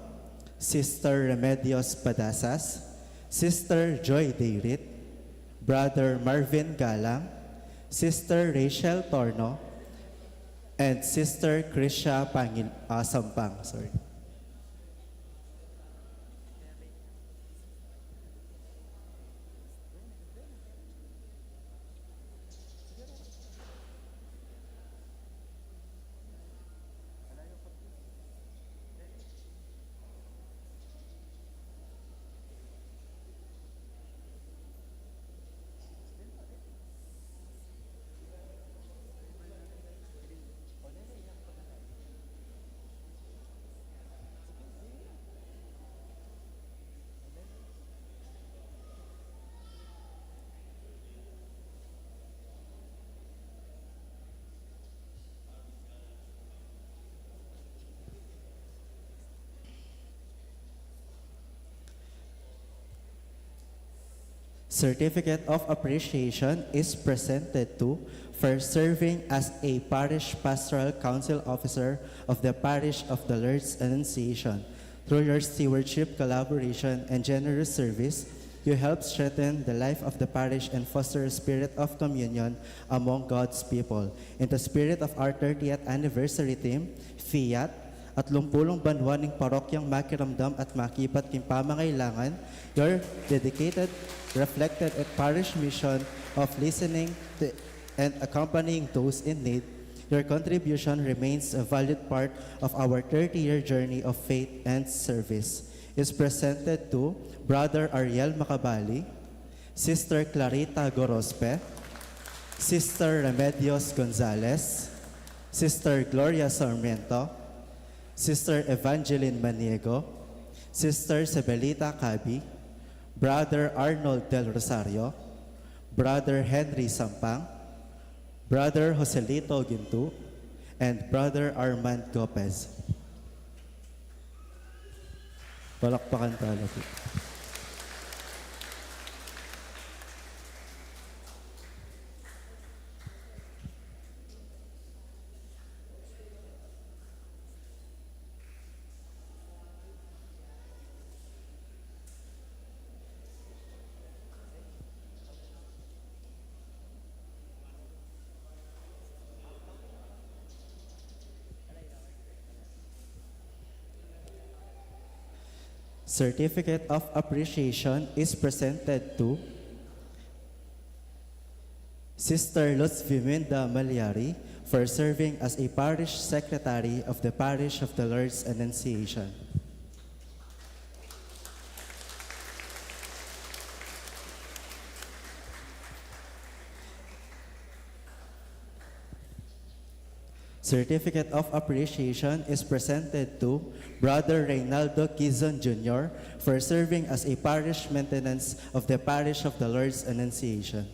Sister Remedios Padasas, Sister Joy Deirit, Brother Marvin Galang, Sister Rachel Torno, and Sister Krisha Sampang. Sorry. Certificate of Appreciation is presented to for serving as a Parish Pastoral Council Officer of the Parish of the Lord's Annunciation. Through your stewardship, collaboration, and generous service, you help strengthen the life of the parish and foster a spirit of communion among God's people. In the spirit of our 30th anniversary theme, Fiat, at lumpulong banwaning parokyang makiramdam at makibat king pamangailangan, your dedicated, reflected at parish mission of listening to and accompanying those in need, your contribution remains a valued part of our 30-year journey of faith and service. Is presented to Brother Ariel Macabali, Sister Clarita Gorospe, Sister Remedios Gonzalez, Sister Gloria Sarmiento, Sister Evangeline Maniego, Sister Sebelita Cabi, Brother Arnold Del Rosario, Brother Henry Sampang, Brother Joselito Gintu, and Brother Armand Gopez. Palakpakan tayo po. Certificate of Appreciation is presented to Sister Luz Viminda Malyari for serving as a Parish Secretary of the Parish of the Lord's Annunciation. Certificate of Appreciation is presented to Brother Reynaldo Quizon Jr. for serving as a parish maintenance of the Parish of the Lord's Annunciation.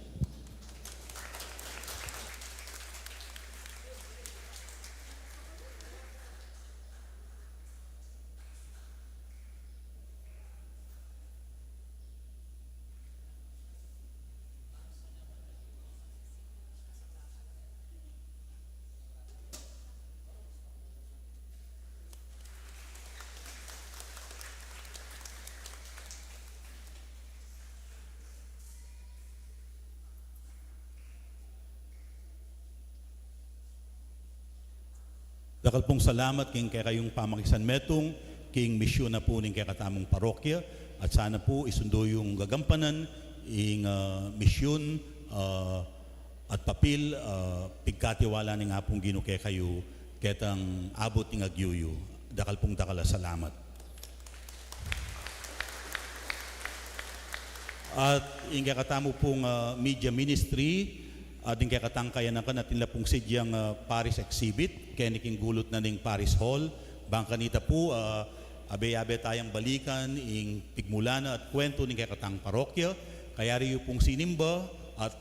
Dakal pong salamat king kay kayong pamakisan metong, king misyon na po ning kay katamong parokya, at sana po isundo yung gagampanan, ing misyon at papil, pigkatiwala ning nga pong gino kay kayo, ketang abot ning agyuyo. Dakal pong dakala salamat. At ing kay katamo pong media ministry, ading kay katangkayan na kan natin pong sidyang Paris exhibit, kaya niking gulot na ning Paris Hall. Bangkanita po, abe-abe tayang balikan, ing pigmulana at kwento ning kay katang parokya. Kaya riyo pong sinimba at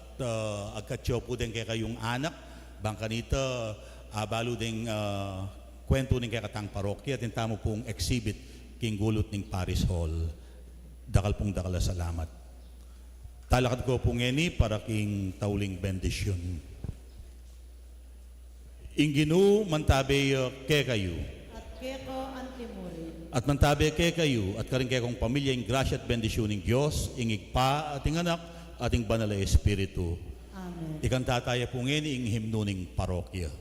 agkatyo po din kay kayong anak. Bangkanita, abalo ding kwento ning kay katang parokya. Tintamo pong exhibit king gulot ning Paris Hall. Dakal pong dakala salamat. Talakad ko po ngeni para king tauling bendisyon. Inginu mantabe kekayu. at keko antimurin. At mantabe kekayu at karing kekong pamilya ing grasya at bendisyon ng Diyos, ingig pa ating anak, ating banal na Espiritu. Amen. Ikanta tayo po ngayon ing himno ng parokya.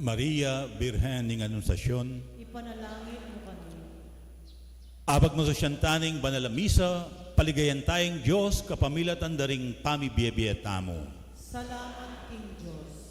Maria, Birhen ng Anunsasyon, Ipanalangin mo kami. abag masusyantaning banal na misa, paligayan tayong Diyos, kapamilya tandaring pamibiyebiyetamo. Salamat, King Diyos.